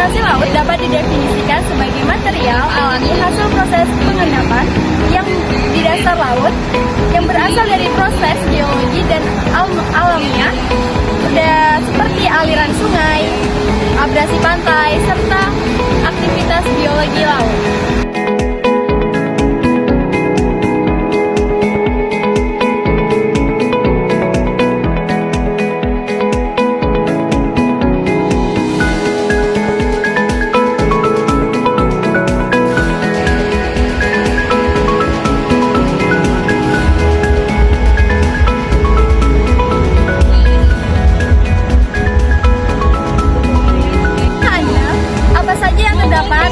Sedimentasi laut dapat didefinisikan sebagai material alami hasil proses pengendapan yang di dasar laut yang berasal dari proses geologi dan alamiah, seperti aliran sungai, abrasi pantai, serta aktivitas biologi laut.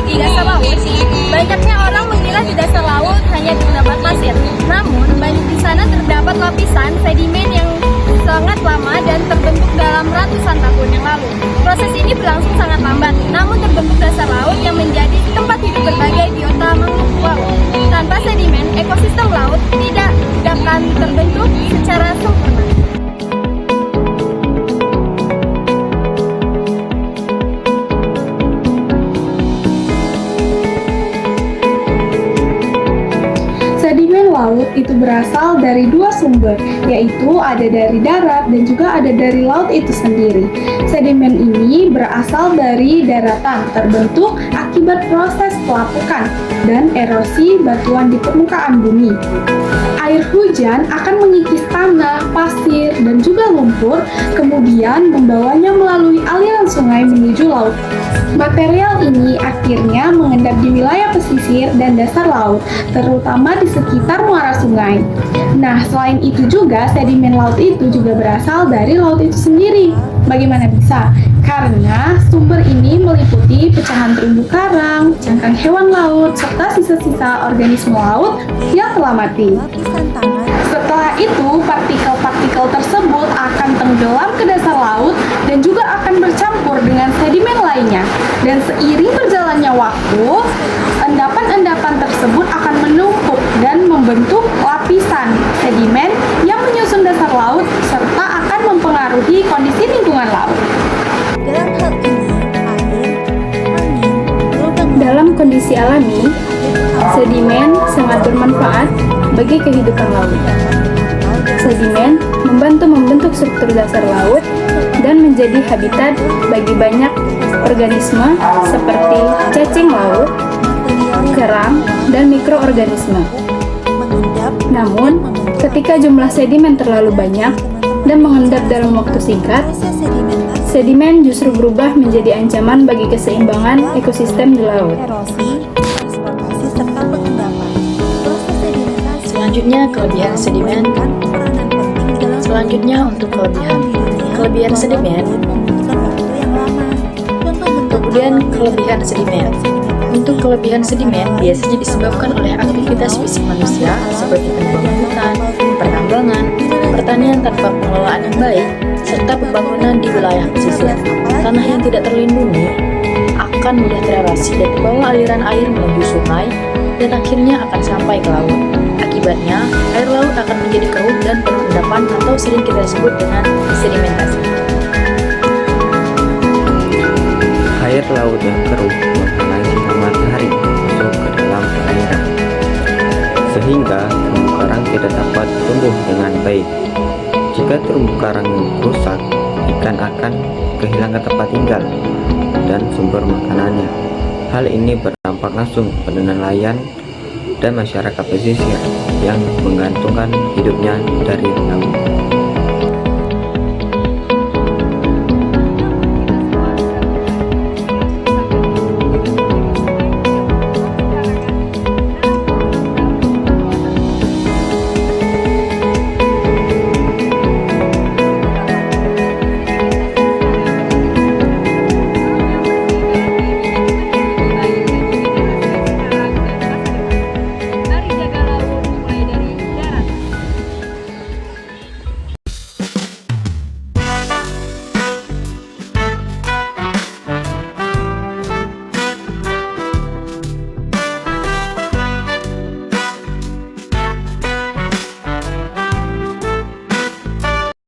Di dasar laut, banyaknya orang mengira di dasar laut hanya terdapat pasir. Namun, di sana terdapat lapisan sedimen yang sangat lama dan terbentuk dalam ratusan tahun yang lalu. Proses ini berlangsung sangat lambat, namun terbentuk dasar laut yang menjadi tempat hidup berbagai biota makhluk laut. Tanpa sedimen, ekosistem laut tidak akan terbentuk secara sempurna. Sedimen laut itu berasal dari dua sumber, yaitu ada dari darat dan juga ada dari laut itu sendiri. Sedimen ini berasal dari daratan, terbentuk akibat proses pelapukan dan erosi batuan di permukaan bumi. Air hujan akan mengikis tanah, pasir, dan juga lumpur, kemudian membawanya melalui aliran sungai menuju laut. Material ini akhirnya mengendap di wilayah pesisir dan dasar laut, terutama di sekitar muara sungai. Nah, selain itu juga, sedimen laut itu juga berasal dari laut itu sendiri. Bagaimana bisa? Karena sumber ini meliputi pecahan terumbu karang, cangkang hewan laut, serta sisa-sisa organisme laut yang telah mati. Setelah itu, partikel-partikel tersebut akan tenggelam ke dasar laut dan juga akan bercampur dengan sedimen lainnya. Dan seiring berjalannya waktu, endapan-endapan tersebut akan menumpuk dan membentuk lapisan sedimen yang menyusun dasar laut serta akan mempengaruhi kondisi lingkungan laut. Dalam kondisi alami, sedimen sangat bermanfaat bagi kehidupan laut. Sedimen membantu membentuk struktur dasar laut dan menjadi habitat bagi banyak organisme seperti cacing laut, kerang, dan mikroorganisme. Namun, ketika jumlah sedimen terlalu banyak dan mengendap dalam waktu singkat, sedimen justru berubah menjadi ancaman bagi keseimbangan ekosistem di laut. Selanjutnya, kelebihan sedimen. Selanjutnya untuk kelebihan sedimen. Kemudian kelebihan sedimen. Untuk kelebihan sedimen biasanya disebabkan oleh aktivitas fisik manusia seperti penebangan hutan, pertambangan, pertanian tanpa pengelolaan yang baik, serta pembangunan di wilayah pesisir. Tanah yang tidak terlindungi akan mudah tererosi dan membawa aliran air menuju sungai dan akhirnya akan sampai ke laut. Akibatnya, air laut akan menjadi keruh dan penuh endapan atau sering kita sebut dengan sedimentasi. Air laut yang keruh menghalangi sinar matahari masuk ke dalam perairan, sehingga terumbu karang tidak dapat tumbuh dengan baik. Jika terumbu karang rusak, ikan akan kehilangan tempat tinggal dan sumber makanannya. Hal ini berdampak langsung pada nelayan dan masyarakat pesisir yang menggantungkan hidupnya dari laut.